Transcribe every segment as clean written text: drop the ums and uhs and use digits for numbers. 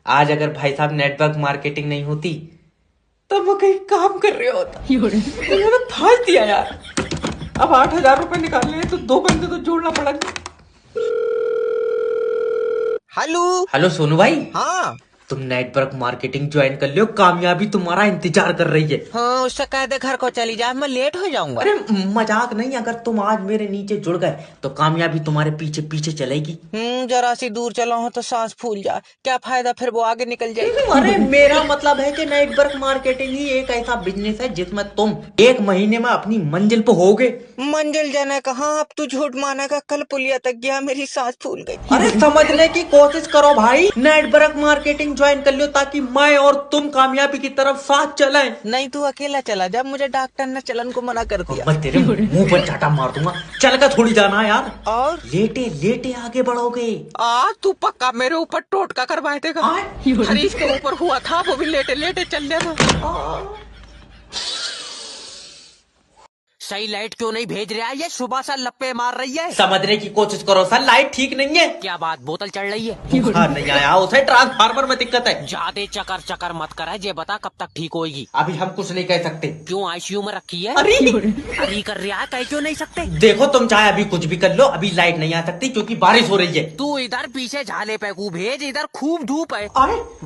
आज अगर भाई साहब नेटवर्क मार्केटिंग नहीं होती तब वो कहीं काम कर रहे होता। मैंने फाड़ दिया यार। अब 8,000 रुपए निकालने हैं तो 2 बंदे तो जोड़ना पड़ेगा। हेलो। हेलो सोनू भाई, हाँ तुम नेटवर्क मार्केटिंग ज्वाइन कर लियो, कामयाबी तुम्हारा इंतजार कर रही है। हाँ, उससे कह दे घर को चली जाए, मैं लेट हो जाऊंगा। अरे मजाक नहीं, अगर तुम आज मेरे नीचे जुड़ गए तो कामयाबी तुम्हारे पीछे पीछे चलेगी। जरा सी दूर चला हूँ तो सांस फूल जाए, क्या फायदा, फिर वो आगे निकल जाएगी। अरे मेरा मतलब है कि नेटवर्क मार्केटिंग ही एक ऐसा बिजनेस है जिसमें तुम 1 महीने में अपनी मंजिल पे होगे। मंजिल जाने कहाँ, अब तू झूठ मानेगा, कल पुलिया तक गया, मेरी सांस फूल गई। अरे समझने की कोशिश करो भाई, नेटवर्क मार्केटिंग ज्वाइन कर लो ताकि मैं और तुम कामयाबी की तरफ साथ चलें। नहीं, तू अकेला चला जा, मुझे डॉक्टर ने चलन को मना कर दिया। मैं तेरे मुंह पर चाटा मार दूंगा, चल कर थोड़ी जाना है यार। और लेटे लेटे आगे बढ़ोगे। तू पक्का मेरे ऊपर टोटका कर बैठेगा। हरीश के ऊपर हुआ था, वो भी लेटे लेटे चल जाता। सही लाइट क्यों नहीं भेज रहा है, ये सुबह से लप्पे मार रही है। समझने की कोशिश करो सर, लाइट ठीक नहीं है। क्या बात, बोतल चढ़ रही है? बुखार नहीं आया उसे, ट्रांसफार्मर में दिक्कत है। ज्यादा चकर चकर मत कर, ये बता कब तक ठीक होगी? अभी हम कुछ नहीं कह सकते। क्यों, आईसीयू में रखी है? अरे अरे कर रहा है, कह क्यों नहीं सकते? देखो तुम चाहे अभी कुछ भी कर लो, अभी लाइट नहीं आ सकती क्योंकि बारिश हो रही है। तू इधर पीछे झाले पे को भेज, इधर खूब धूप है।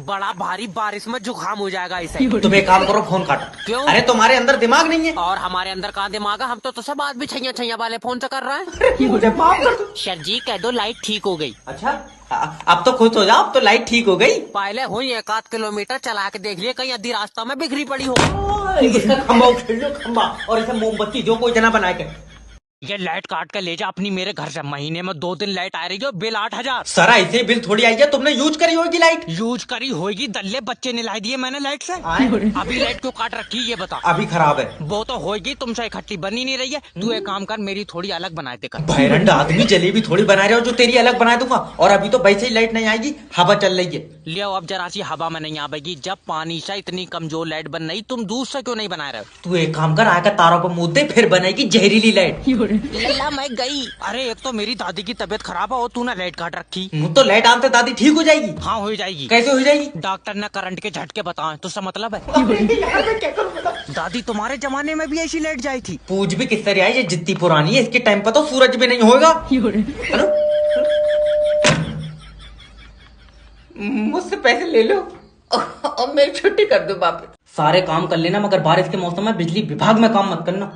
बड़ा भारी बारिश में जुकाम हो जाएगा इसे। तुम एक काम करो, फोन काटो। क्यों? अरे तुम्हारे अंदर दिमाग नहीं है। और हमारे अंदर कहाँ दिमाग है, हम तो सब बात भी छैया छैया वाले फोन से कर रहा है। मुझे माफ कर दो सर जी, कह दो लाइट ठीक हो गई। अच्छा अब तो खुश हो जाओ, अब तो लाइट ठीक हो गई। पहले हुई 1 किलोमीटर चला के देख लिए, कहीं आधी रास्ता में बिखरी पड़ी हो। इसका खंबा उखेड़ लो, खंबा, और इसे मोमबत्ती जो कोई जना बना के। ये लाइट काट कर ले जा अपनी मेरे घर से, महीने में 2 दिन लाइट आ रही है, बिल 8,000। सर ऐसे बिल थोड़ी आई है, तुमने यूज करी होगी लाइट। यूज करी होगी, दल्ले बच्चे निलाई दिए मैंने लाइट से। अभी लाइट क्यों काट रखी ये बता। अभी खराब है। वो तो होगी, तुमसे इकट्ठी बनी नहीं रही है। तू एक काम कर, मेरी थोड़ी अलग बनाए दे कर। भैरंड आदमी, जलेबी थोड़ी बना रहे हो जो तेरी अलग बना दूंगा। और अभी तो वैसे ही लाइट नहीं आएगी, हवा चल रही है। लियो अब जरा सी हवा में नहीं आवेगी, जब पानी से इतनी कमजोर लाइट बन रही, तुम दूध से क्यों नहीं बना रहे हो? तू एक काम कर, आकर तारों पर मुद्दे फिर बनेगी जहरीली लाइट। लल्ला मैं गई। अरे एक तो मेरी दादी की तबीयत खराब है और तूने लाइट काट रखी। तो लाइट आते दादी ठीक हो जाएगी। हाँ हो जाएगी। कैसे हो जाएगी? डॉक्टर ने करंट के झटके बताए, तो उसका मतलब है। यार मैं क्या करूं बता? दादी तुम्हारे जमाने में भी ऐसी लाइट जाई थी? पूछ भी किस तरह आई, ये जितनी पुरानी है इसके टाइम पर तो सूरज भी नहीं होगा। हेलो, मुझसे पैसे ले लो और मेरी छुट्टी कर दो वापस। सारे काम कर लेना मगर बारिश के मौसम में बिजली विभाग में काम मत करना।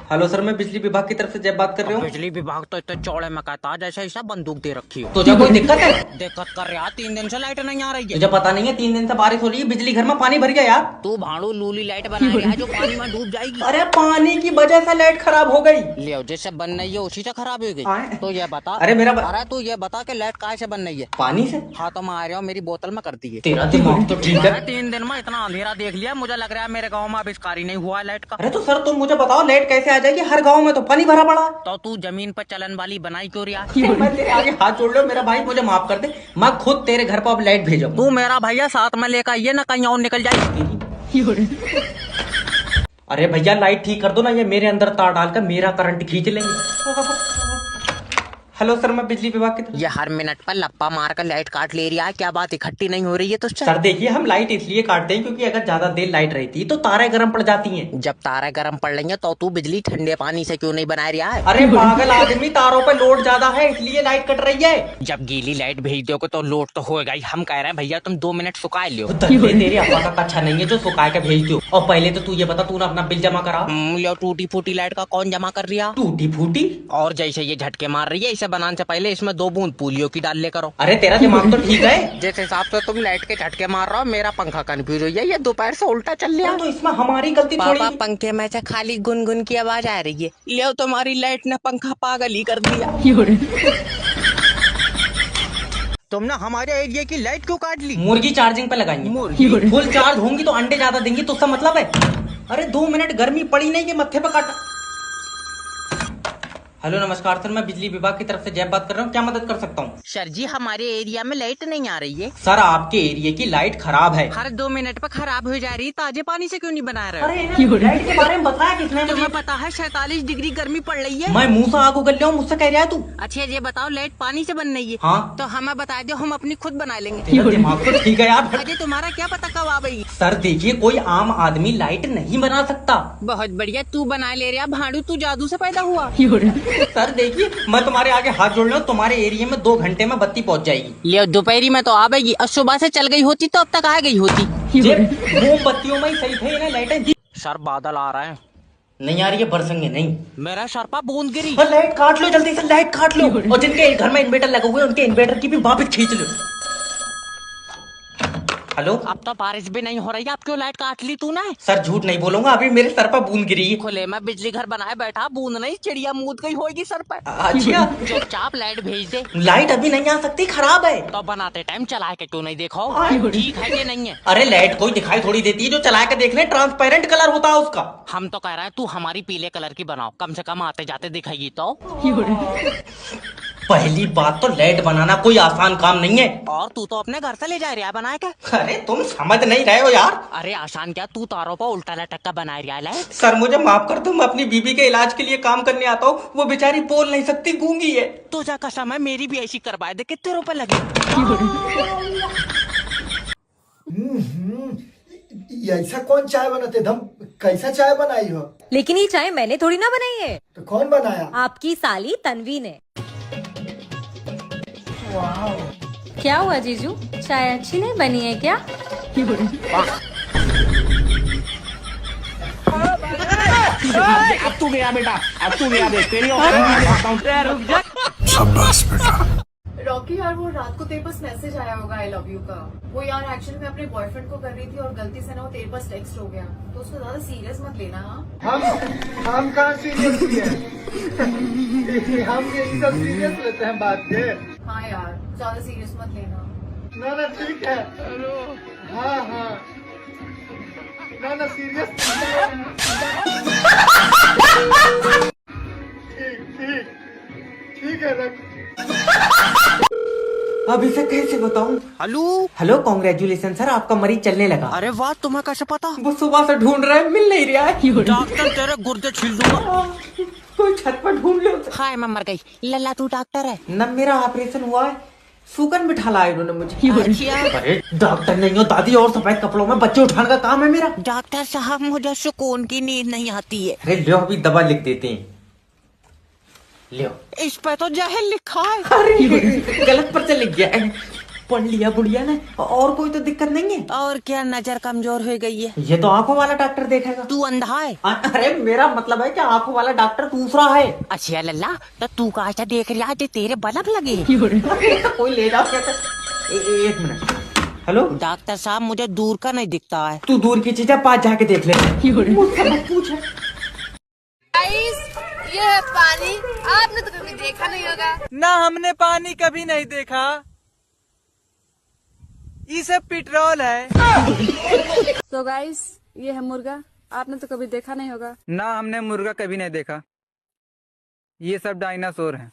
हेलो सर, मैं बिजली विभाग की तरफ से जब बात कर रहे हो। बिजली विभाग तो इतने चौड़े में कहता जैसे ऐसा बंदूक दे रखी हो। तो जब कोई दिक्कत है? दिक्कत कर रहा, 3 दिन से लाइट नहीं आ रही है। तुझे पता नहीं है 3 दिन से बारिश हो रही है, बिजली घर में पानी भर गया यार। तू भाड़ू लूली लाइट बना रहा है जो पानी में डूब जाएगी। अरे पानी की वजह से लाइट खराब हो गई। ले जैसे बन रही है उसी से खराब हो गई। तो ये बता। अरे मेरा अरे तू ये बता कि लाइट कहाँ से बन रही है? पानी से। हाँ तो मैं आ रहा हूँ, मेरी बोतल में कर दी है। तेरा दिमाग तो ठीक है। 3 दिन में इतना अंधेरा देख लिया, मुझे लग रहा है मेरे गाँव में आविष्कार ही नहीं हुआ लाइट का। अरे तो सर तुम मुझे बताओ, लाइट कैसे आ जाएगी? हर गाँव में तो पानी भरा पड़ा। तो तू जमीन पर चलन वाली बनाई क्यों रहा? मैं तेरे आगे हाथ जोड़ लो मेरा भाई, मुझे माफ कर दे, मैं खुद तेरे घर पर अब लाइट भेजूंगा। तू मेरा भैया साथ में लेकर आइए ना, कहीं और निकल जाए। अरे भैया लाइट ठीक कर दो ना, ये मेरे अंदर तार डालकर मेरा करंट खींच लेंगे। हेलो सर, मैं बिजली विभाग की तरफ। ये हर मिनट पर लप्पा मार कर लाइट काट ले रहा है, क्या बात इकट्ठी नहीं हो रही है? तो सर देखिए, हम लाइट इसलिए काटते हैं क्योंकि अगर ज्यादा देर लाइट रहती है तो तारें गर्म पड़ जाती हैं। जब तारे गर्म पड़ रही हैं तो तू बिजली ठंडे पानी से क्यों नहीं बना रहा है? अरे पागल आदमी, तारों पे लोड ज्यादा है इसलिए लाइट कट रही है। जब गीली लाइट भेज दोगे तो लोड तो होगा ही। हम कह रहे हैं भैया तुम 2 मिनट सुखा लो। तेरे अब्बा का अच्छा नहीं है जो सुखा के भेज दो। और पहले तो तू ये बता, तूने अपना बिल जमा करा? लो टूटी फूटी लाइट का कौन जमा कर रहा? टूटी फूटी? और जैसे ये झटके मार रही है, इसे बनाने से पहले इसमें 2 बूंद पोलियो की डाल ले करो। अरे तेरा दिमाग तो ठीक है। जिस हिसाब से तुम लाइट के झटके मार रहे हो, मेरा पंखा कंफ्यूज हो गया, ये दोपहर से उल्टा चल रहा है। तो इसमें हमारी गलती थोड़ी। पापा पंखे में से खाली गुनगुन की आवाज आ रही है। ले तुम्हारी लाइट ने पंखा पागल ही कर दिया। तुमने हमारे एरिया की लाइट क्यों काट ली? मुर्गी चार्जिंग पे लगाएंगे। मुर्गी फुल चार्ज होंगी तो अंडे ज्यादा देंगी, तो उसका मतलब है। अरे 2 मिनट गर्मी पड़ी नहीं कि मत्थे पे काटा। हेलो नमस्कार सर, मैं बिजली विभाग की तरफ से जय बात कर रहा हूँ। क्या मदद कर सकता हूँ? सर जी, हमारे एरिया में लाइट नहीं आ रही है। सर आपके एरिया की लाइट खराब है। हर 2 मिनट पर खराब हो जा रही। ताजे पानी से क्यों नहीं बना रहे? अरे लाइट के बारे में बताया किसने? तुम्हें पता है 47 डिग्री गर्मी पड़ रही है। मैं मुंह से आग उगल रहा हूँ, मुझसे कह रहा है तू? अच्छा ये बताओ, लाइट पानी से बन रही है? हाँ। तो हमें बता दो, हम अपनी खुद बना लेंगे। तेरा दिमाग तो ठीक है यार। अजय तुम्हारा क्या पता कब आ गई? सर देखिए, कोई आम आदमी लाइट नहीं बना सकता। बहुत बढ़िया, तू बना ले रहा भाड़ू, तू जादू से पैदा हुआ। सर देखिए, मैं तुम्हारे आगे हाथ जोड़ रहा हूँ, तुम्हारे एरिया में 2 घंटे में बत्ती पहुँच जाएगी। ले दोपहरी में तो आ गई, और सुबह से चल गई होती तो अब तक आ गई होती। मोमबत्तियों में ही सही थे ना लाइटें। सर बादल आ रहे हैं। नहीं आ रही है, बरसेंगे नहीं। मेरा सर पर बूंद गिरी। लाइट काट लो जल्दी से, लाइट काट लो। और जिनके घर में इन्वर्टर लगे हुए हैं उनके इन्वर्टर की भी वापस खींच लो। हेलो, अब तो बारिश भी नहीं हो रही, अब क्यों लाइट काट ली तूने? सर झूठ नहीं बोलूंगा, अभी मेरे सर पर बूंद गिरी है। खुले में बिजली घर बनाए बैठा, बूंद नहीं चिड़िया मूद गई होगी सर पर। अच्छा, चुपचाप लाइट भेज दे। लाइट अभी नहीं आ सकती, खराब है। तो बनाते टाइम चला के क्यों नहीं देखो? ठीक है ये नहीं है। अरे लाइट कोई दिखाई थोड़ी देती है, जो चला के देख ले, ट्रांसपेरेंट कलर होता है उसका। हम तो कह रहे हैं तू हमारी पीले कलर की बनाओ, कम से कम आते जाते दिखाएगी तो। पहली बात तो लाइट बनाना कोई आसान काम नहीं है। और तू तो अपने घर से ले जा रहा है बना के। अरे तुम समझ नहीं रहे हो यार। अरे आसान क्या, तू तारों पर उल्टा लटक बना रहा है। सर मुझे माफ कर दो, मैं अपनी बीबी के इलाज के लिए काम करने आता हूँ, वो बेचारी बोल नहीं सकती, गूंगी है। तो जा कसम है, मेरी भी ऐसी करवाए दे। कितने रुपए लगे? ऐसा कौन चाय बनाते धम? कैसा चाय बनाई हो? लेकिन ये चाय मैंने थोड़ी ना बनाई है, तो कौन बनाया? आपकी साली तन्वी ने। वाह, क्या हुआ जीजू, चाय अच्छी नहीं बनी है क्या? अब तू गया बेटा, अब तू गया देख तेरी शाबाश बेटा। रॉकी यार, वो रात को तेरे पास मैसेज आया होगा आई लव यू का। वो यार एक्चुअली मैं अपने बॉयफ्रेंड को कर रही थी और गलती से ना वो तेरे पास टेक्स्ट हो गया, तो उसको ज्यादा सीरियस मत लेना। हाँ, हम कहाँ सीरियस लिए? हम यही सब सीरियस लेते हैं बात के। हाँ यार, ज्यादा सीरियस मत लेना। ना ठीक है। हाँ हाँ, ना सीरियस। ठीक ठीक है, रख। अब इसे कैसे बताऊं? हेलो कॉन्ग्रेचुलेशन सर, आपका मरीज चलने लगा। अरे वाह, तुम्हें कैसे पता? वो सुबह से ढूंढ रहे हैं, मिल नहीं रहा है। डॉक्टर तेरे गुर्दे छील दूंगा। कोई छत पर ढूंढ लो। हाय मैं मर गई। लल्ला तू डॉक्टर है? न मेरा ऑपरेशन हुआ है, सुगन बिठा लाए उन्होंने मुझे। अच्छा। अरे डॉक्टर नहीं हो दादी, और सफेद कपड़ों में बच्चे उठाने का काम है मेरा। डॉक्टर साहब मुझे सुकून की नींद नहीं आती है। अरे लो अभी दवा लिख देते हैं, लो। इस पे तो जहर लिखा है। अरे गलत पर से लिख गया, पढ़ लिया बुढ़िया ने। और कोई तो दिक्कत नहीं है? और क्या, नजर कमजोर हो गई है। ये तो आंखों वाला डॉक्टर देखेगा। तू अंधा है? अरे मेरा मतलब है कि आंखों वाला डॉक्टर दूसरा है। अच्छा लल्ला, तो तू कहा देख रहा है तेरे बल्ब लगे? कोई ले जाओ कहता। एक मिनट। हेलो डॉक्टर साहब, मुझे दूर का नहीं दिखता है। तू दूर की चीजें पास जाके देख ले। मुझसे मत पूछ। ये है पानी, आपने तो कभी देखा नहीं होगा। ना हमने पानी कभी नहीं देखा, ये सब पेट्रोल है। तो गाइस, ये है मुर्गा, आपने तो कभी देखा नहीं होगा। ना हमने मुर्गा कभी नहीं देखा, ये सब डायनासोर हैं।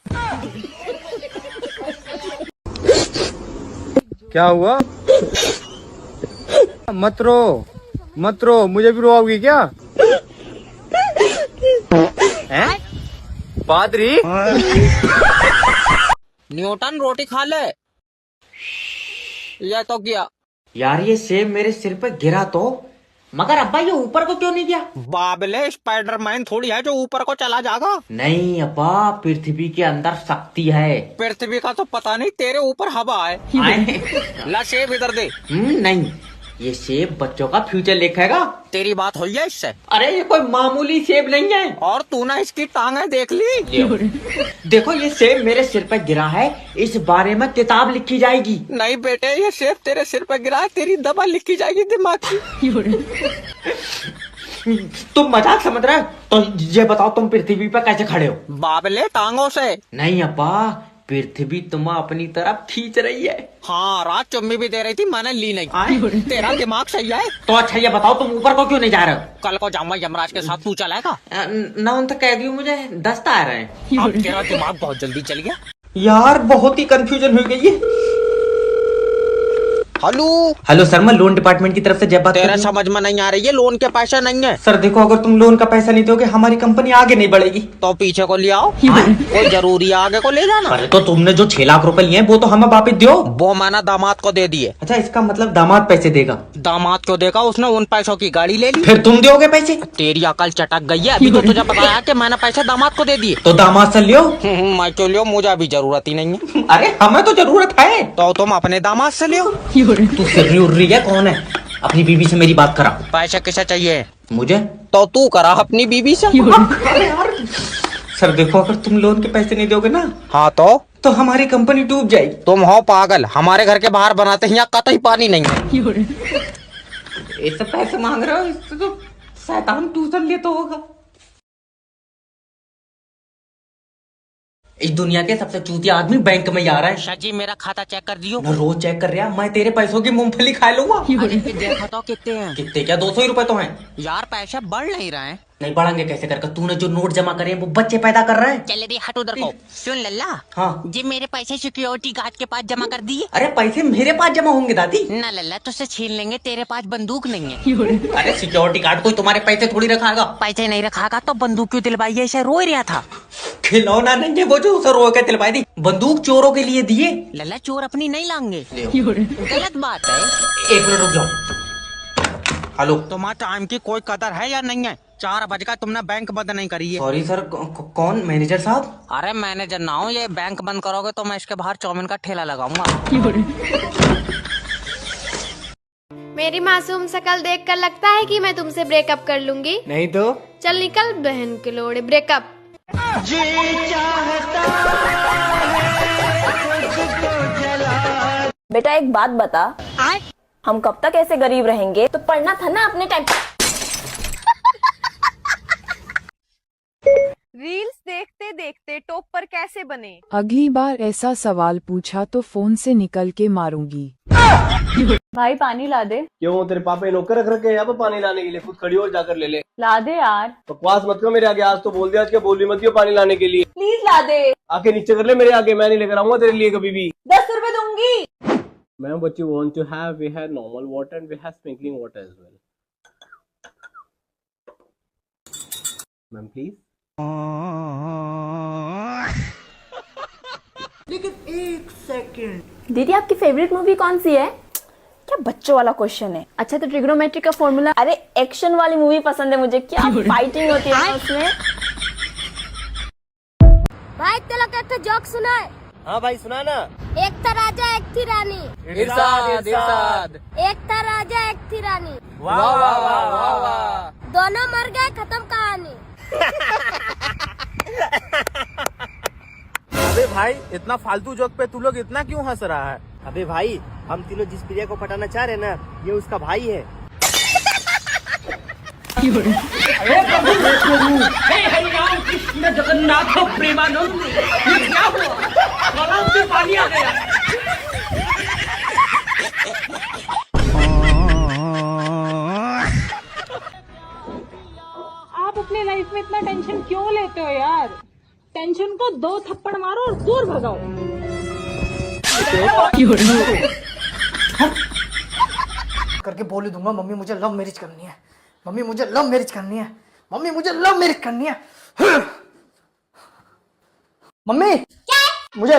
क्या हुआ? मत रो, मुझे भी रोओगी क्या? हैं? पादरी? न्यूटन रोटी खा ले। यह तो गया। यार ये सेब मेरे सिर पे गिरा तो, मगर अब्बा ये ऊपर को क्यों नहीं गया? बाबले स्पाइडरमैन थोड़ी है जो ऊपर को चला जाएगा। नहीं अब्बा, पृथ्वी के अंदर शक्ति है। पृथ्वी का तो पता नहीं, तेरे ऊपर हवा है। ला सेब इधर दे। नहीं, ये सेब बच्चों का फ्यूचर लिखेगा। तेरी बात हुई है इससे? अरे ये कोई मामूली सेब नहीं है। और तूने इसकी टांगे देख ली? देखो ये सेब मेरे सिर पर गिरा है, इस बारे में किताब लिखी जाएगी। नहीं बेटे, ये सेब तेरे सिर पर गिरा है, तेरी दवा लिखी जाएगी दिमाग की। तुम मजाक समझ रहे हो? तो ये बताओ तुम पृथ्वी पर कैसे खड़े हो? बाबले टांगों से। नहीं अब्बा, पृथ्वी तुम्हें अपनी तरफ खींच रही है। हाँ, रात चुम्मी भी दे रही थी, मैंने ली नहीं। तेरा दिमाग सही है। तो अच्छा ये बताओ तुम ऊपर को क्यों नहीं जा रहे हो? कल को जाऊंगा यमराज के साथ, तू चलाएगा? ना उन तक कह दियो, मुझे दस्त आ रहे हैं। अब तेरा दिमाग बहुत जल्दी चल गया। यार बहुत ही कंफ्यूजन हो गई है। हेलो हेलो सर, मैं लोन डिपार्टमेंट की तरफ से जब बात कर तेरा रही हूँ। समझ में नहीं आ रही है, लोन के पैसे नहीं है। सर देखो, अगर तुम लोन का पैसा नहीं दोगे हमारी कंपनी आगे नहीं बढ़ेगी। तो पीछे को ले आओ, कोई जरूरी है आगे को ले जाना। अरे तो तुमने जो 6 लाख रुपए लिए हैं वो तो हमें वापस दो। वो मैंने दामाद को दे दिए। अच्छा, इसका मतलब दामाद पैसे देगा? दामाद को देखा, उसने उन पैसों की गाड़ी ले ली। फिर तुम दोगे पैसे? तेरी अकल चटक गई है। अभी तो तुझे बताया कि मैंने पैसे दामाद को दे दिए। तो दामाद से लियो। मैं क्यों लियो, मुझे अभी जरूरत ही नहीं है। अरे हमें तो जरूरत है। तो तुम अपने दामाद से लियो। तू सिर्री उर्री है, कौन है? अपनी बीवी से मेरी बात करा। पैसे किसे चाहिए? मुझे। तो तू करा अपनी बीवी से। अरे यार सर देखो, अगर तुम लोन के पैसे नहीं दोगे ना हाँ तो हमारी कंपनी डूब जाएगी। तुम हो पागल, हमारे घर के बाहर बनाते हैं, यहाँ कतई पानी नहीं है। इससे पैसे मांग रहे हो? इससे तो शैतान ट्यूशन ले तो होगा। इस दुनिया के सबसे चूतिया आदमी बैंक में जा रहा है। शाजी मेरा खाता चेक कर दियो। मैं रोज चेक कर रहा, मैं तेरे पैसों की मूंगफली खा लूंगा। अरे फिर देखो तो कितने हैं। कितने क्या, 200 ही रुपए तो हैं। यार पैसे बढ़ नहीं रहे हैं। नहीं बढ़ेंगे कैसे करके? तूने जो नोट जमा करे हैं वो बच्चे पैदा कर रहे हैं। चल रे हट उधर को। सुन लल्ला, हाँ जी मेरे पैसे सिक्योरिटी गार्ड के पास जमा कर दिए। अरे पैसे मेरे पास जमा होंगे दादी। ना लल्ला, तुझसे छीन लेंगे, तेरे पास बंदूक नहीं है। अरे सिक्योरिटी गार्ड कोई तुम्हारे पैसे थोड़ी रखागा। पैसे नहीं रखागा तो बंदूक क्यों दिलवाई है? ऐसे रो रहा था। खिलौना नहीं है वो जो उसे रो के दिलवाई दी। बंदूक चोरों के लिए दिए। लल्ला चोर अपनी नहीं लाएंगे, गलत बात है। 1 मिनट रुक जाओ। हेलो, तुम्हारा टाइम की कोई कदर है या नहीं है? 4 बज का तुमने बैंक बंद नहीं करी है। सॉरी सर, कौन? मैनेजर साहब? अरे मैनेजर ना हो, ये बैंक बंद करोगे तो मैं इसके बाहर चाउमीन का ठेला लगाऊंगा। मेरी मासूम शकल देखकर लगता है कि मैं तुमसे ब्रेकअप कर लूंगी। नहीं तो चल निकल बहन के लोड़े, ब्रेकअप। बेटा एक बात बता, हम कब तक ऐसे गरीब रहेंगे? तो पढ़ना था ना अपने टाइम। रील्स देखते देखते टॉप पर कैसे बने? अगली बार ऐसा सवाल पूछा तो फोन से निकल के मारूंगी। भाई पानी ला दे। क्यों, तेरे पापा ने नौकर रख रखे हैं यहाँ पे पानी लाने के लिए? खुद खड़ी और जाकर ले ले। ला दे यार, बकवास मत करो मेरे आगे। आज तो बोल दिया, आज क्या बोली मत दियो पानी लाने के लिए। प्लीज ला दे। आके नीचे कर ले मेरे आगे, मैं नहीं लेकर आऊंगा तेरे लिए कभी भी। 10 रुपए दूंगी। Ma'am, what you want to have? We have normal water and we have sprinkling water as well. Ma'am, please. दीदी आपकी फेवरेट मूवी कौन सी है? क्या बच्चों वाला क्वेश्चन है। अच्छा तो ट्रिग्नोमेट्री का फॉर्मूला। अरे एक्शन वाली मूवी पसंद है मुझे, क्या फाइटिंग होती है ना उसमें। भाई तेरा एक जोक सुना है? हाँ भाई सुना ना। एक था राजा एक थी रानी। इरशाद। एक था राजा एक थी रानी। वाह वाह वाह वाह वाह। दोनों मर गए, खत्म कहानी। अबे भाई, इतना फालतू जोक पे तू लोग इतना क्यों हंस रहा है? अबे भाई, हम तीनों जिस प्रिया को पटाना चाह रहे हैं ना, ये उसका भाई है। जगन्नाथ प्रेमानंद, ये क्या हुआ? गलाव में पानी आ गया। आप अपने लाइफ में इतना टेंशन क्यों लेते हो यार? टेंशन को 2 थप्पड़ मारो और दूर भगाओ। करके बोल ही दूंगा, मम्मी मुझे लव मैरिज करनी है। मम्मी मुझे लव मैरिज करनी है। मम्मी मुझे लव मैरिज करनी है। मम्मी मुझे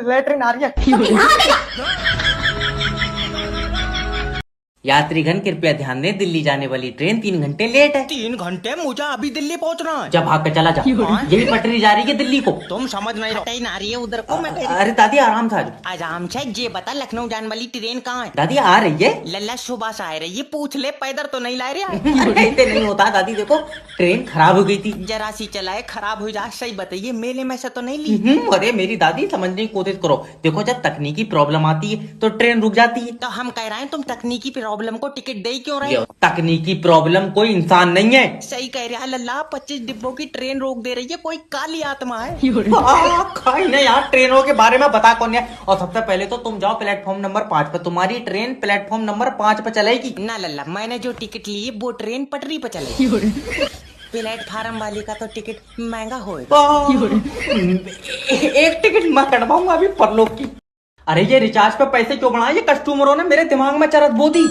लेटरिन आ रही है। यात्रीगण कृपया ध्यान दें, दिल्ली जाने वाली ट्रेन 3 घंटे लेट है। 3 घंटे? मुझे अभी दिल्ली पहुंचना है। जब भाग के चला जा, यही पटरी जा रही है दिल्ली को। तुम समझ नहीं रहे ना रही है उधर को। मैं अरे दादी आराम से आराम से ये बता, लखनऊ जाने वाली ट्रेन कहाँ है? दादी आ रही है। लल्ला सुबह से आ रही है, पूछ ले पैदल तो नहीं ला रहे। ऐसे नहीं होता दादी, देखो ट्रेन खराब हो गई थी। जरा सी चलाए, खराब हो जाए। सही बताइए, मेले में से तो नहीं ली? अरे मेरी दादी समझने की कोशिश करो। देखो जब तकनीकी प्रॉब्लम आती है तो ट्रेन रुक जाती है। तो हम कह रहे हैं तुम तकनीकी प्रॉब्लम को टिकट दे ही क्यों रहे हो? तकनीकी प्रॉब्लम, कोई इंसान नहीं है। सही कह रहा है लल्ला, 25 डिब्बों की ट्रेन रोक दे रही है, कोई काली आत्मा है। खाई नहीं यार, ट्रेनों के बारे में बता कौन है। और सबसे पहले तो तुम जाओ प्लेटफॉर्म नंबर 5 पे, तुम्हारी ट्रेन प्लेटफॉर्म नंबर 5 पे चलेगी। ना लल्ला, मैंने जो टिकट ली है वो ट्रेन पटरी पे चलेगी। प्लेटफार्म वाली का तो टिकट महंगा होगा। एक टिकट मैं कटवाऊंगा अभी परलोक की। अरे ये रिचार्ज पे पैसे क्यों बढ़ाए? ये कस्टमरों ने मेरे दिमाग में चरस बो दी।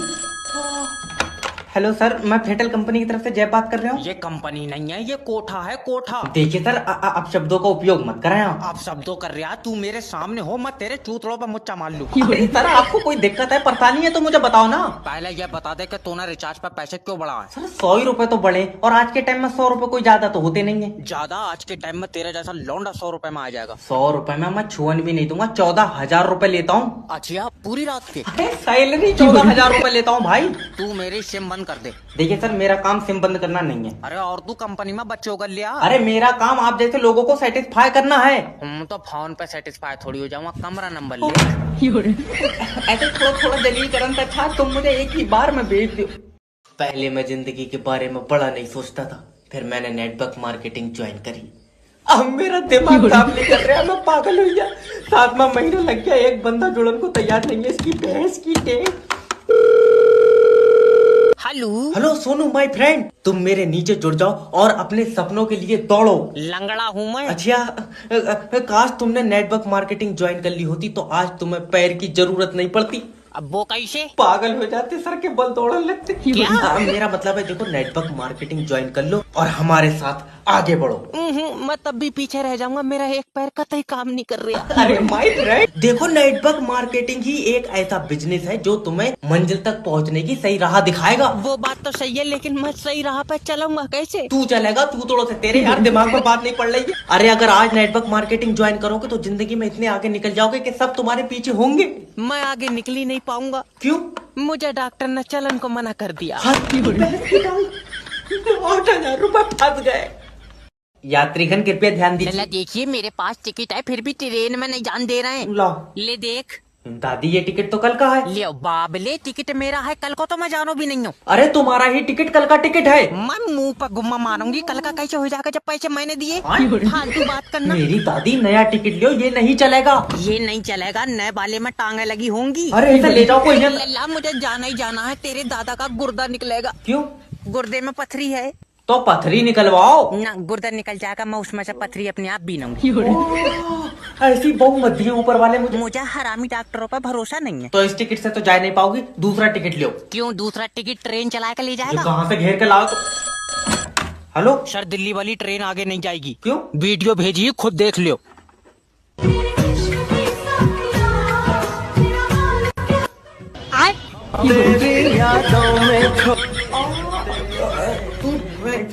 हेलो सर, मैं फेटल कंपनी की तरफ से जय बात कर रहा हूँ। ये कंपनी नहीं है, ये कोठा है, कोठा। देखिए सर, आप शब्दों का उपयोग मत करें। आप शब्दों कर रहा, तू मेरे सामने हो, मैं तेरे चूतड़ों पर मुच्चा मार लूं। अरे सर, आपको कोई दिक्कत है, परेशानी है तो मुझे बताओ ना। पहले ये बता दे कि तूने रिचार्ज पर पैसे क्यों बढ़ाए? सर 100 ही रुपए तो बढ़े, और आज के टाइम में 100 रुपए कोई ज्यादा तो होते नहीं है। ज्यादा? आज के टाइम में तेरे जैसा लौंडा 100 रुपए में आ जाएगा। 100 रुपए में मैं छुअन भी नहीं दूंगा, 14,000 रुपए लेता हूँ। अच्छा, पूरी रात के? सैलरी 14,000 रुपए लेता हूँ भाई। तू मेरी सिम बंद कर दे। देखिए सर, मेरा काम सिम बंद करना नहीं है। अरे और तू कंपनी में बच्चों कर लिया? अरे मेरा काम आप जैसे लोगों को सेटिस्फाई करना है। हम तो फोन पे सेटिस्फाई थोड़ी हो जाऊंगा, कमरा नंबर ले। ऐसे थोड़ा थोड़ा दलीलीकरण था, अच्छा तुम मुझे एक ही बार में भेज दो। पहले मैं जिंदगी के बारे में बड़ा नहीं सोचता था, फिर मैंने नेटवर्क मार्केटिंग ज्वाइन करी। अब मेरा दिमाग काम नहीं कर रहा, मैं पागल हो गया। 7वां महीना लग गया, एक बंदा जुड़न को तैयार नहीं है। इसकी भैंस की टेक। Hello hello Sonu my friend, तुम मेरे नीचे जुड़ जाओ और अपने सपनों के लिए दौड़ो। लंगड़ा हूँ मैं। अच्छा, काश तुमने नेटवर्क मार्केटिंग ज्वाइन कर ली होती तो आज तुम्हें पैर की जरूरत नहीं पड़ती। अब वो कैसे? पागल हो जाते, सर के बल दौड़ने लगते। क्या? मेरा मतलब है, देखो नेटवर्क मार्केटिंग ज्वाइन कर लो और हमारे साथ आगे बढ़ो। मैं तब भी पीछे रह जाऊंगा, मेरा एक पैर कतई काम नहीं कर रहा। अरे माय फ्रेंड, देखो नेटवर्क मार्केटिंग ही एक ऐसा बिजनेस है जो तुम्हें मंजिल तक पहुंचने की सही राह दिखाएगा। वो बात तो सही है, लेकिन मैं सही राह पे चलूंगा कैसे? तू चलेगा तू तोड़ो से, तेरे यार दिमाग में बात नहीं पड़ रही है। अरे अगर आज नेटवर्क मार्केटिंग ज्वाइन करोगे तो जिंदगी में इतने आगे निकल जाओगे कि सब तुम्हारे पीछे होंगे। मैं आगे निकल ही नहीं पाऊंगा। क्यों? मुझे डॉक्टर ने चलन को मना कर दिया। 8,000 रुपए फंस गए। यात्रीगण कृपया ध्यान दीजिए। देखिए मेरे पास टिकट है, फिर भी ट्रेन में नहीं जान दे रहे हैं। ला ले देख। दादी, ये टिकट तो कल का है। ले बाबले, टिकट मेरा है, कल को तो मैं जानो भी नहीं हूँ। अरे तुम्हारा ही टिकट कल का टिकट है। मैं मुंह पर गुम्मा मारूंगी, कल का कैसे हो जाएगा जब पैसे मैंने दिए? फालतू बात करना। मेरी दादी, नया टिकट लो, ये नहीं चलेगा। ये नहीं चलेगा, नए वाले में टांगे लगी होंगी। अरे ऐसा ले जाओ कोई। लल्ला, मुझे जाना ही जाना है, तेरे दादा का गुर्दा निकलेगा। क्यों? गुर्दे में पथरी है। तो पथरी निकलवाओ ना, गुर्दा निकल जाएगा, मैं उसमें से पथरी अपने आप बीनूंगी। ऐसी बहु मत दिए ऊपर वाले मुझे हरामी डॉक्टरों पर भरोसा नहीं है। तो इस टिकट से तो जा नहीं पाओगी, दूसरा टिकट लो। क्यों? दूसरा टिकट ट्रेन चला के ले जाएगा। कहाँ से घेर के लाओ तो। हेलो सर, दिल्ली वाली ट्रेन आगे नहीं जाएगी। क्यों? वीडियो भेजिए, खुद देख लियो।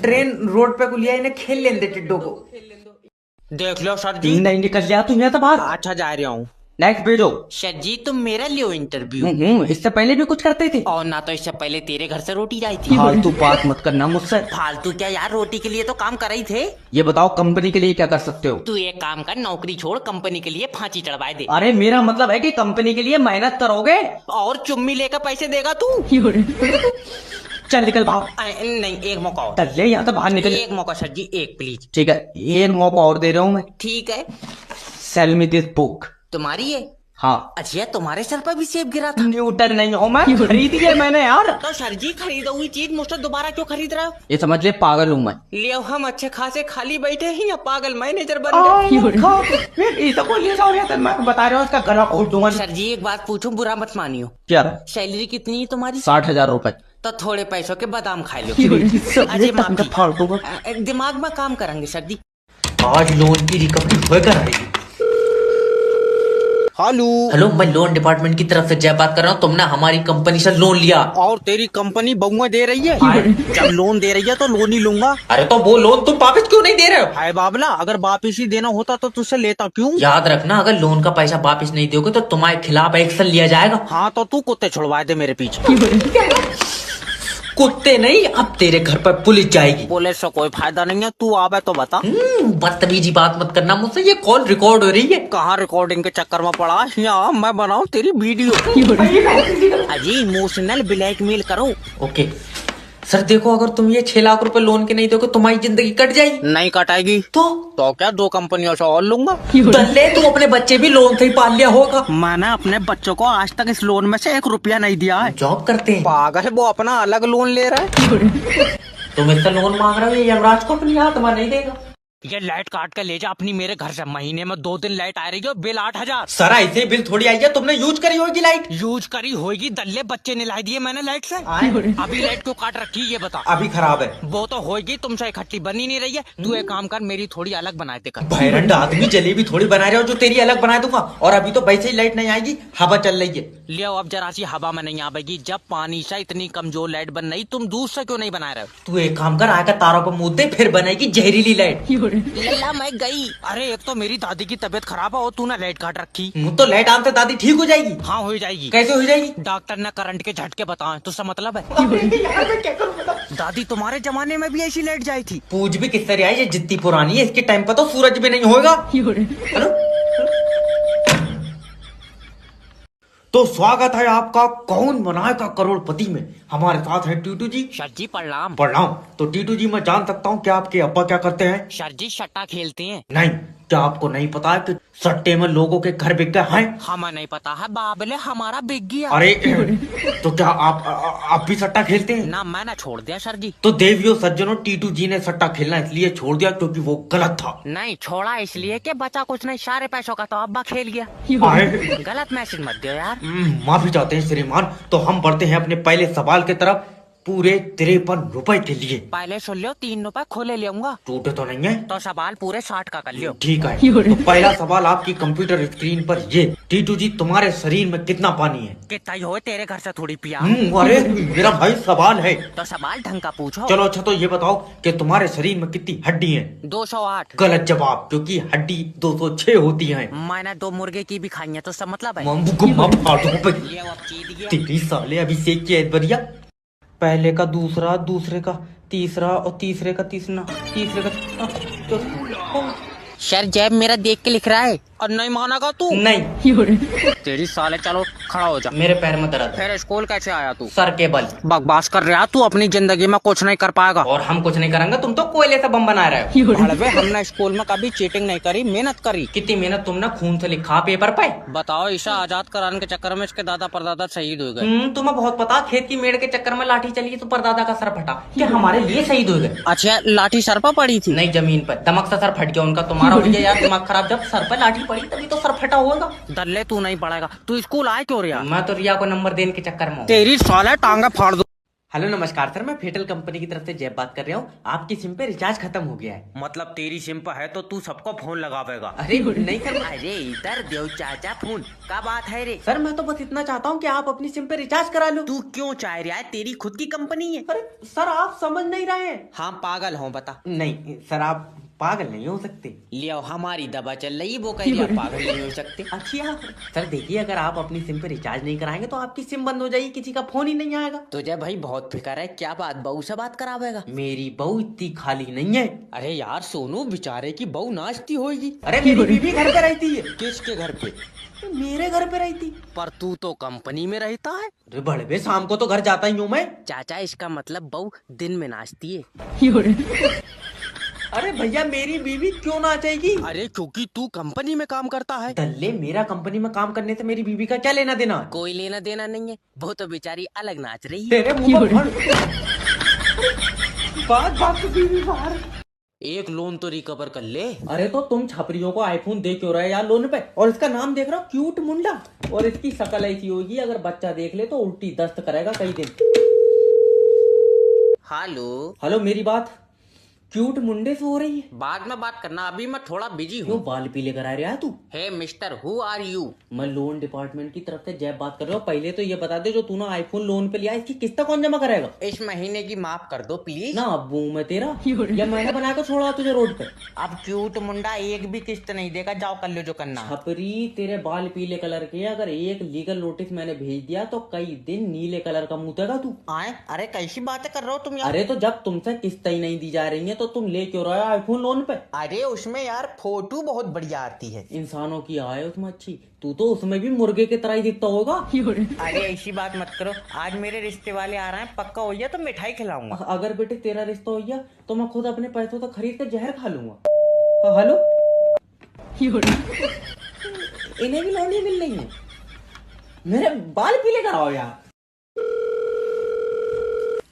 ट्रेन रोड पे को लिया, इन्हें खेल लेने दे टिड्डों को। देख लो सर जी। नहीं निकल गया तुम यहाँ तो बाहर। अच्छा, जा रहा हूँ। नेक्स्ट भेजो। सर जी, तुम मेरा लियो इंटरव्यू। इससे पहले भी कुछ करते थे। और ना तो इससे पहले तेरे घर से रोटी आई थी। फालतू बात मत करना मुझसे। फालतू क्या यार, रोटी के लिए तो काम कर रही थे। ये बताओ कंपनी के लिए क्या कर सकते हो? तू एक काम कर, नौकरी छोड़, कंपनी के लिए फांसी चढ़वाए दे। अरे मेरा मतलब है कि कंपनी के लिए मेहनत करोगे और चुम्मी लेकर पैसे देगा तू। चल निकल भाग। नहीं, एक मौका और। चल ले यहाँ तो बाहर निकल। एक मौका सर जी, एक प्लीज। ठीक है, एक मौका और दे रहा हूँ मैं। ठीक है। Cell me this book. तुम्हारी है? हाँ। अच्छा, तुम्हारे सर पर भी सेब गिरा था? न्यूटन नहीं हो मैं, खरीदी है मैंने यार। तो सर जी, खरीदा हुई चीज मुझसे दोबारा क्यों खरीद रहे हो? ये समझ ले पागल हूँ मैं। ले, हम अच्छे खासे खाली बैठे हैं या पागल मैनेजर बन गए? मैं बता रहा हूँ, इसका गला खोल दूंगा। सर जी, एक बात पूछूं, बुरा मत मानियो। क्या? सैलरी कितनी है तुम्हारी? 60,000 रुपए। तो थोड़े पैसों के बादाम खा लो। अजय माफी, दिमाग में काम करेंगे सर जी। आज लोन की रिकवरी होकर आएगी। हेलो, मैं लोन डिपार्टमेंट की तरफ से जय बात कर रहा हूँ। तुमने हमारी कंपनी से लोन लिया और तेरी कंपनी बहुआ दे रही है। जब लोन दे रही है तो लोन ही लूंगा। अरे तो वो लोन तुम वापिस क्यों नहीं दे रहे हो? हाय बाबला, अगर वापिस ही देना होता तो तुझसे लेता क्यों? याद रखना, अगर लोन का पैसा वापिस नहीं दोगे तो तुम्हारे खिलाफ एक्शन लिया जाएगा। हाँ, तो तू कुत्ते छुड़वा दे मेरे पीछे। कुत्ते नहीं, अब तेरे घर पर पुलिस जाएगी। पुलिस से कोई फायदा नहीं है, तू आवे तो बता। बदतमीजी बात मत करना मुझसे, ये कॉल रिकॉर्ड हो रही है। कहाँ रिकॉर्डिंग के चक्कर में पड़ा, यहाँ मैं बनाऊँ तेरी वीडियो। अजी इमोशनल ब्लैकमेल करो। ओके सर, देखो अगर तुम ये 6 लाख रुपए लोन के नहीं दोगे तुम्हारी जिंदगी कट जाएगी। नहीं कटाएगी तो क्या 2 कंपनियों से और लूंगा। दल्ले तू अपने बच्चे भी लोन से ही पाल लिया होगा। मैंने अपने बच्चों को आज तक इस लोन में से 1 रुपया नहीं दिया है। जॉब करते हैं। पागल है, वो अपना अलग लोन ले रहा है। तुम इससे लोन मांग रहे हो, ये यमराज को अपनी आत्मा नहीं देगा। ये लाइट काट के ले जा अपनी मेरे घर से, महीने में 2 दिन लाइट आ रही है, बिल 8000। सर ऐसे बिल थोड़ी आई है, तुमने यूज करी होगी लाइट। यूज करी होगी, दल्ले बच्चे निलाई दिए मैंने लाइट से। अभी लाइट क्यों काट रखी ये बता। अभी खराब है। वो तो होगी, तुमसे इकट्ठी बनी नहीं रही है। तू एक काम कर, मेरी थोड़ी अलग बनाए दे कर। भैरंड आदमी, जलेबी थोड़ी बना रहे हो जो तेरी अलग बना दूंगा। और अभी तो वैसे ही लाइट नहीं आएगी, हवा चल रही है। लियो अब जरा सी हवा में नहीं आवेगी, जब पानी से इतनी कमजोर लाइट बन रही, तुम दूध से क्यों नहीं बना रहे हो। तू एक काम कर, आकर तारों पर मुद्दे फिर बनाएगी जहरीली लाइट। लल्ला मैं गई। अरे एक तो मेरी दादी की तबीयत खराब है और तूने लाइट काट रखी। तो लाइट आने से दादी ठीक हो जाएगी। हाँ हो जाएगी। कैसे हो जाएगी। डॉक्टर ने करंट के झटके बताए, तो मतलब है। दादी तुम्हारे जमाने में भी ऐसी लाइट जाई थी। पूछ भी किस तरह आई, ये जितनी पुरानी है इसके टाइम पर तो सूरज भी नहीं होगा। हेलो? तो स्वागत है आपका कौन बनाएगा करोड़पति में। हमारे साथ है टीटू जी। सर जी प्रणाम। प्रणाम। तो टीटू जी, मैं जान सकता हूँ कि आपके अब्बा क्या करते हैं। सर जी सट्टा खेलते हैं। नहीं, क्या आपको नहीं पता है कि सट्टे में लोगों के घर बिक गए हैं। हमें नहीं पता है, बाबले हमारा बिक गया। अरे तो क्या आप भी सट्टा खेलते हैं। ना मैंने छोड़ दिया सर जी। तो देवियों सज्जनों, टीटू जी ने सट्टा खेलना इसलिए छोड़ दिया क्योंकि वो गलत था। नहीं छोड़ा इसलिए कि बचा कुछ नहीं, सारे पैसों का तो अब्बा खेल गया। गलत मैसेज मत दो यार। माफी चाहते हैं श्रीमान। तो हम बढ़ते हैं अपने पहले सवाल की तरफ, पूरे 53 रुपए के लिए। पहले सुन लो, 3 रुपए खोले लेऊंगा। टूटे तो नहीं है। तो सवाल पूरे 60 का कर लियो। ठीक है। तो पहला सवाल आपकी कंप्यूटर स्क्रीन पर ये, टीटू जी तुम्हारे शरीर में कितना पानी है। कितना ही हो, तेरे घर से थोड़ी पिया। अरे मेरा भाई सवाल है। तो सवाल ढंग का पूछो। चलो अच्छा, तो ये बताओ कि तुम्हारे शरीर में कितनी हड्डी है। 208। गलत जवाब, क्योंकि हड्डी 206 होती है। मैंने 2 मुर्गे की भी खाई है, तो सब मतलब है। ये तेरी साले अभिषेक की बढ़िया। पहले का दूसरा, दूसरे का तीसरा और तीसरे का तीसरा, तीसरे का सर जैब मेरा देख के लिख रहा है और नहीं मानेगा तू। नहीं। तेरी साले, चलो खड़ा हो जा। मेरे पैर में दर्द। फिर स्कूल कैसे आया तू। सर के बल। बकवास कर रहा तू, अपनी जिंदगी में कुछ नहीं कर पाएगा। और हम कुछ नहीं करेंगे, तुम तो कोयले से बम बना रहे हो। हलवे, हमने स्कूल में कभी चीटिंग नहीं करी, मेहनत करी। कितनी मेहनत तुमने खून से लिखा पेपर पे। बताओ, ईशा आजाद कराने के चक्कर में इसके दादा परदादा शहीद हो गए। तुम्हें बहुत पता, खेत की मेड़ के चक्कर में लाठी चली तो परदादा का सर फटा, कि हमारे लिए शहीद हो गए। अच्छा, लाठी सर पर पड़ी थी। नहीं, जमीन पर दमक से सर फट गया उनका। तुम्हारा भैया यार दिमाग खराब, जब सर पर लाठी पड़ी तभी तो सर फटा होगा। दल्ले तू नहीं पड़ेगा, तू स्कूल आए क्यों रिया। मैं तो रिया को नंबर देने के चक्कर में हूँ। तेरी साले टांगे फाड़ दो। हेलो नमस्कार सर, मैं फेटल कंपनी की तरफ से जय बात कर रहा हूँ। आपकी सिम पे रिचार्ज खत्म हो गया है। मतलब तेरी सिम पर है तो तू सबको फोन लगावेगा। अरे नहीं सर। अरे इधर देव चाचा फोन का बात है रे। सर मैं तो बस इतना चाहता हूँ कि आप अपनी सिम पे रिचार्ज करा लो। तू क्यों चाह रहा है, तेरी खुद की कंपनी है। अरे सर आप समझ नहीं रहे हैं। हाँ पागल हूँ, बता। नहीं सर, आप पागल नहीं हो सकते। लियो, हमारी दवा चल रही है, वो कह रही है पागल नहीं हो सकते। अच्छा सर देखिए, अगर आप अपनी सिम पे रिचार्ज नहीं कराएंगे तो आपकी सिम बंद हो जाएगी, किसी का फोन ही नहीं आएगा। तुझे भाई बहुत फिक्र है, क्या बात, बहू से बात करावेगा। मेरी बहू इतनी खाली नहीं है। अरे यार सोनू, बेचारे की बहू नाचती होगी। अरे मेरी बीवी घर पे रहती है। किसके घर पे। मेरे घर पे रहती। पर तू तो कंपनी में रहता है। अरे बड़े शाम को तो घर जाता ही हूँ मैं। चाचा इसका मतलब बहू दिन में नाचती है। अरे भैया, मेरी बीवी क्यों नाचेगी। अरे क्योंकि तू कंपनी में काम करता है। दल्ले, मेरा कंपनी में काम करने से मेरी बीवी का क्या लेना देना। कोई लेना देना नहीं है, वो तो बेचारी अलग नाच रही है। तेरे मुंह पर बात बीवी बाहर। एक लोन तो रिकवर कर ले। अरे तो तुम छपरियों को आईफोन दे क्यों रहे यार लोन पे। और इसका नाम देख रहा हो, क्यूट मुंडा। और इसकी शक्ल ऐसी होगी, अगर बच्चा देख ले तो उल्टी दस्त करेगा कई दिन। हेलो। हेलो, मेरी बात क्यूट मुंडे से हो रही है। बाद में बात करना, अभी मैं थोड़ा बिजी क्यों हूँ। बाल पीले करा रहा है तू? हे मिस्टर, हु आर यू? मैं लोन डिपार्टमेंट की तरफ से जैब बात कर रहा हूँ। पहले तो ये बता दे, जो तूने आईफोन लोन पे लिया इसकी किस्त कौन जमा करेगा? इस महीने की माफ कर दो प्लीज। ना अब्बू मैं तेरा, या मैंने बना कर छोड़ा तुझे रोड पे? अब क्यूट मुंडा एक भी किस्त नहीं देगा, जाओ कर लो जो करना है। छपरी, तेरे बाल पीले कलर के, अगर एक लीगल नोटिस मैंने भेज दिया तो कई दिन नीले कलर का मुतेगा तू। आए, अरे कैसी बातें कर रहे हो तुम यार? अरे तो जब तुमसे किस्त ही नहीं दी जा रही है तो तुम ले क्यों रहे हो आईफोन लोन पे? अरे उसमें यार फोटो बहुत बढ़िया आती है। इंसानों की आय उसमें अच्छी, तू तो उसमें भी मुर्गे की तरह ही दिखता होगा। अरे ऐसी बात मत करो, आज मेरे रिश्ते वाले आ रहे हैं, पक्का हो गया तो मिठाई खिलाऊंगा। अगर बेटे तेरा रिश्ता हो गया तो मैं खुद अपने पैसों से खरीद कर जहर खा लूंगा। हेलो, इन्हें भी लोन ही मिल रही है। मेरे बाल पीले कराओ यार।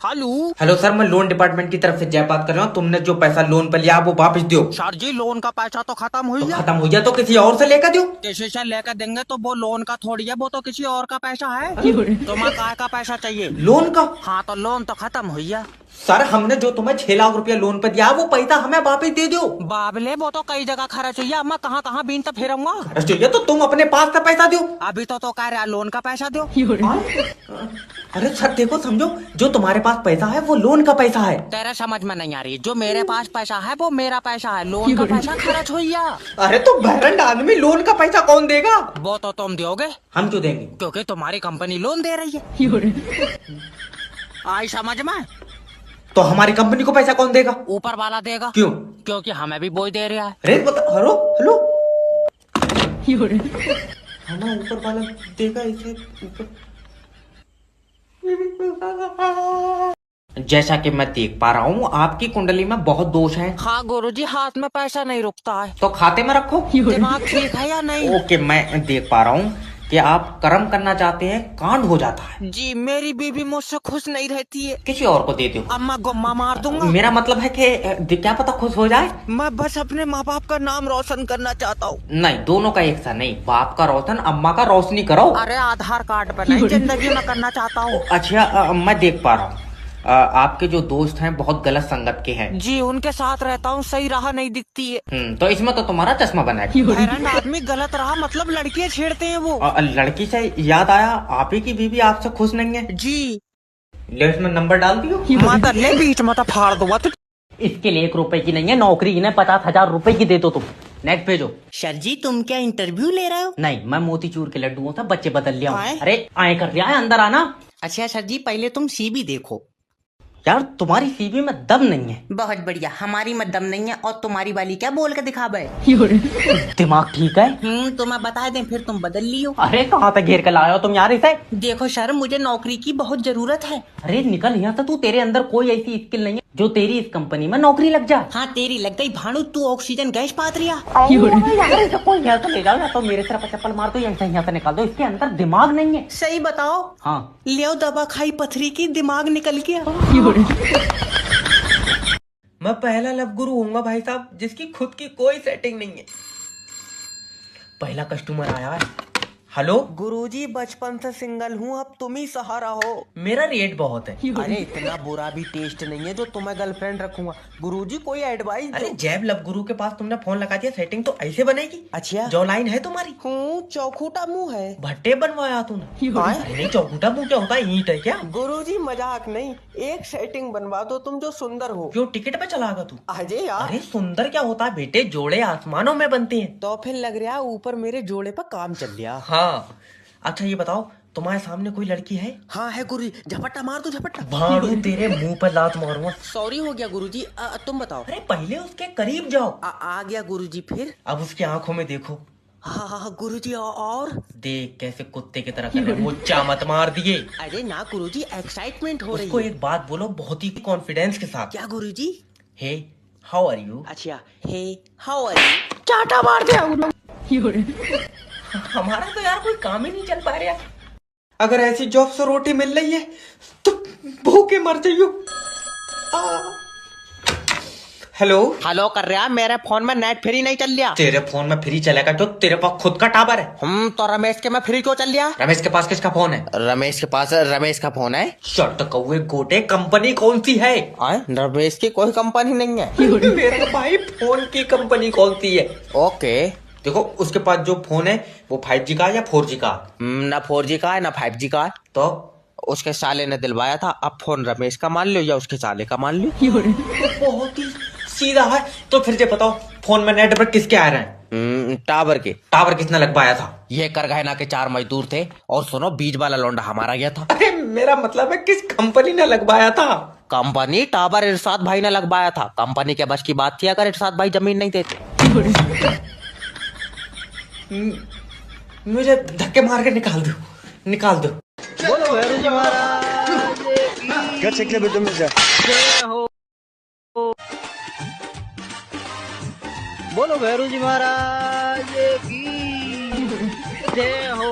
हेलो सर, मैं लोन डिपार्टमेंट की तरफ से जय बात कर रहा हूँ। तुमने जो पैसा लोन पर लिया वो वापस दो। सर जी, लोन का पैसा तो खत्म हो गया। खत्म हो गया तो किसी और से लेकर दो। किसी से लेकर देंगे तो वो लोन का थोड़ी है, वो तो किसी और का पैसा है। तुम्हें काय का पैसा चाहिए? लोन का? हाँ तो लोन तो खत्म हो गया। सर, हमने जो तुम्हें 6 लाख रुपया लोन पर दिया वो पैसा हमें वापस दे दो। बाबले, वो तो कई जगह खर्च हुई, अब मैं कहाँ कहाँ बीन तो फेरूंगा। चाहिए तो तुम अपने पास का पैसा दो। अभी तो कह रहा लोन का पैसा दो। अरे सर देखो, समझो, जो तुम्हारे पास पैसा है वो लोन का पैसा है। तेरे समझ में नहीं आ रही, जो मेरे पास पैसा है वो मेरा पैसा है, लोन का पैसा खर्च हो गया। अरे तो बहरंड आदमी, लोन का पैसा कौन देगा? वो तो तुम दोगे। हम क्यों देंगे? क्योंकि तुम्हारी कंपनी लोन दे रही है। आई समझ में? तो हमारी कंपनी को पैसा कौन देगा? ऊपर वाला देगा। क्यों? क्योंकि हमें भी बोझ दे रहा है। अरे बता, हेलो हेलो, हमें ऊपर वाला देगा इसे ऊपर। जैसा कि मैं देख पा रहा हूँ आपकी कुंडली में बहुत दोष है। हाँ गुरुजी, हाथ में पैसा नहीं रुकता है। तो खाते में रखो। दिमाग ठीक है या नहीं? ओके, मैं देख पा रहा हूँ कि आप कर्म करना चाहते हैं, कांड हो जाता है। जी, मेरी बीवी मुझसे खुश नहीं रहती है। किसी और को दे दो। अम्मा गुम्मा मार दूंगा। मेरा मतलब है कि क्या पता खुश हो जाए। मैं बस अपने माँ बाप का नाम रोशन करना चाहता हूँ। नहीं, दोनों का एक सा नहीं, बाप का रोशन अम्मा का रोशनी करो। अरे आधार कार्ड पर नहीं, जिंदगी में करना चाहता हूँ। अच्छा, मैं देख पा रहा हूँ आपके जो दोस्त हैं बहुत गलत संगत के हैं। जी, उनके साथ रहता हूँ, सही राह नहीं दिखती है। तो इसमें तो तुम्हारा चश्मा बना है। हैरान आदमी गलत राह मतलब लड़कियाँ छेड़ते हैं वो। लड़की से याद आया, आप ही की बीवी आपसे खुश नहीं है। जी, ले इसमें नंबर डाल दियो। माता ले बीच में तो फाड़ दूंगा। इसके लिए 1 रुपए की नहीं है नौकरी, इन्हें 50,000 रुपए की दे दो तुम। नेक्स्ट भेजो। सर जी, तुम क्या इंटरव्यू ले रहे हो? नहीं, मैं मोतीचूर के लड्डुओं से बच्चे बदल लिया हूं। आए? अरे आए कर लिया है, अंदर आना। अच्छा सर जी, पहले तुम सीबी देखो। यार तुम्हारी सीवी में दम नहीं है। बहुत बढ़िया, हमारी में दम नहीं है और तुम्हारी वाली क्या बोल के दिखा बे? दिमाग ठीक है? तो मैं बता दें, फिर तुम बदल लियो। अरे कहाँ तक घेर कर लाए हो तुम यार इसे? देखो सर, मुझे नौकरी की बहुत जरूरत है। अरे निकल यहाँ से तू, तेरे अंदर कोई ऐसी स्किल नहीं है जो तेरी इस कंपनी में नौकरी लग जाए। हाँ, तेरी लग गई भानु, तू ऑक्सीजन गैस पात रिया। यार इसे कोई यहाँ से ले जाओ, या तो मेरे सिर पर चप्पल मार दो या यहाँ से निकाल दो, इसके अंदर दिमाग नहीं है। सही बताओ। हाँ, लियो दवा खाई पथरी की, दिमाग निकल गया। मैं पहला लव गुरु होऊंगा भाई साहब, जिसकी खुद की कोई सेटिंग नहीं है। पहला कस्टमर आया है। हेलो गुरुजी, बचपन से सिंगल हूँ, अब तुम ही सहारा हो। मेरा रेट बहुत है। अरे इतना बुरा भी टेस्ट नहीं है जो तुम्हें गर्लफ्रेंड रखूंगा। गुरुजी, कोई एडवाइस? अरे जैब लव गुरु के पास तुमने फोन लगा दिया, सेटिंग तो ऐसे बनेगी। अच्छा, जो लाइन है तुम्हारी? हूँ, चौखूटा मुंह है। भट्टे बनवाया तूने? अरे नहीं, चौखूटा मुंह क्या होता है, ईंट है क्या? गुरुजी मजाक नहीं, एक सेटिंग बनवा दो तुम जो सुंदर हो। क्यों टिकट पे चलागा तू? अजय यार। अरे सुंदर क्या होता है बेटे, जोड़े आसमानों में बनते हैं। तो फिर लग रहा है ऊपर मेरे जोड़े पर काम चल गया। हाँ, अच्छा ये बताओ, तुम्हारे सामने कोई लड़की है? हाँ है गुरुजी, झपट्टा मार दो, झपट्टा। भाड़ू तेरे मुंह पर लात मारूंगा। सॉरी हो गया गुरुजी, तुम बताओ। अरे पहले उसके करीब जाओ। आ गया गुरुजी, फिर? अब उसकी आंखों में देखो। हाँ गुरुजी, और देख कैसे कुत्ते की तरह कर रहे, मुच्चा मत मार दिए। अरे ना गुरुजी, एक्साइटमेंट हो रही उसको है। एक बात बोलो बहुत ही कॉन्फिडेंस के साथ। क्या गुरुजी? Hey how are you? अच्छा, हे हाउ आर यू? चाटा मार दिया। हमारा तो यार कोई काम ही नहीं चल पा रहा। अगर ऐसी जॉब से रोटी मिल रही है तो भूखे मर जाइयो। हेलो हेलो कर रहा, मेरे फोन में नेट फ्री नहीं चल रहा। तेरे फोन में फ्री चलेगा जो तेरे पास खुद का टावर है। तो रमेश के में फ्री क्यों चल रहा? रमेश के पास किसका फोन है? रमेश के पास रमेश का फोन है। शर्ट कौवे गोटे, कंपनी कौन सी है? रमेश की कोई कंपनी नहीं है। मेरे भाई फोन की कंपनी कौन सी है? ओके, देखो उसके पास जो फोन है वो 5G का या 4G का? ना 4G का है ना 5G का है। तो उसके साले ने दिलवाया था। अब फोन रमेश का मान लो या उसके साले का मान लो। बहुत ही सीधा है। तो फिर ये बताओ फोन में नेटवर्क किसके आ रहे हैं? टावर के। टावर किसने लगवाया था? ये कर गहना के 4 मजदूर थे और सुनो बीच वाला लौंडा हमारा गया था। अरे मेरा मतलब है किस कंपनी ने लगवाया था? कंपनी टावर इरशाद भाई ने लगवाया था। कंपनी के बस की बात थी अगर इरशाद भाई जमीन नहीं देते। मुझे धक्के मार के निकाल दो, निकाल दो। बोलो भैरू जी महाराज क्या चेक ले तुम से हो। बोलो भैरू जी महाराज की जय हो।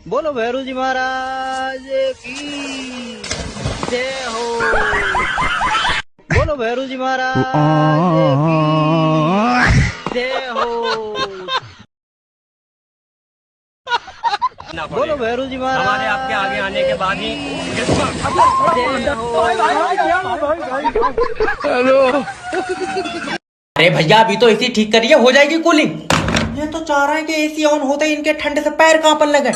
बोलो भैरू जी महाराज की जय हो। बोलो भैरू जी महाराज की जय हो। बोलो भैरू जी महाराज हमारे आपके आगे आने के बाद ही हेलो। अरे भैया अभी तो एसी ठीक करिए, हो जाएगी कूलिंग। ये तो चाह रहे हैं कि एसी ऑन होते ही इनके ठंडे से पैर कांपने लगे।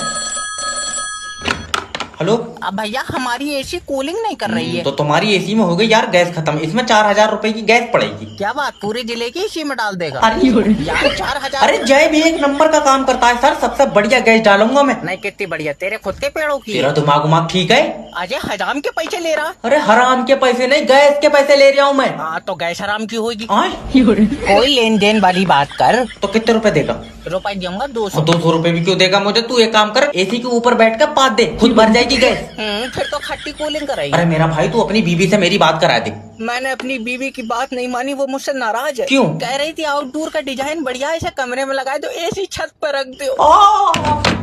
हेलो। अब भैया हमारी एसी कूलिंग नहीं कर रही है। तो तुम्हारी एसी में हो गई यार गैस खत्म। इसमें 4000 रुपए की गैस पड़ेगी। क्या बात, पूरे जिले की एसी में डाल देगा? अरे यार 4000। अरे जय भी एक नंबर का काम करता है सर, सबसे बढ़िया गैस डालूंगा मैं। नहीं कितनी बढ़िया, तेरे खुद के पेड़ों की। तेरा दिमाग उमाग ठीक है? अजय हराम के पैसे ले रहा। अरे हराम के पैसे नहीं, गैस के पैसे ले रहा हूँ मैं। हाँ तो गैस हराम की होगी। कोई लेन देन वाली बात कर। तो कितने रुपए देगा? रुपए दूंगा 200। 200 रुपए भी क्यों देगा मुझे? तू एक काम कर, एसी के ऊपर बैठ कर पाद दे, खुद भर जाएगी गैस। फिर तो खट्टी कूलिंग कराई। अरे मेरा भाई तू अपनी बीवी से मेरी बात करा दे। मैंने अपनी बीवी की बात नहीं मानी, वो मुझसे नाराज है। क्यों? कह रही थी आउटडोर का डिजाइन बढ़िया है, इसे कमरे में लगाए दो, एसी छत पर रख दो।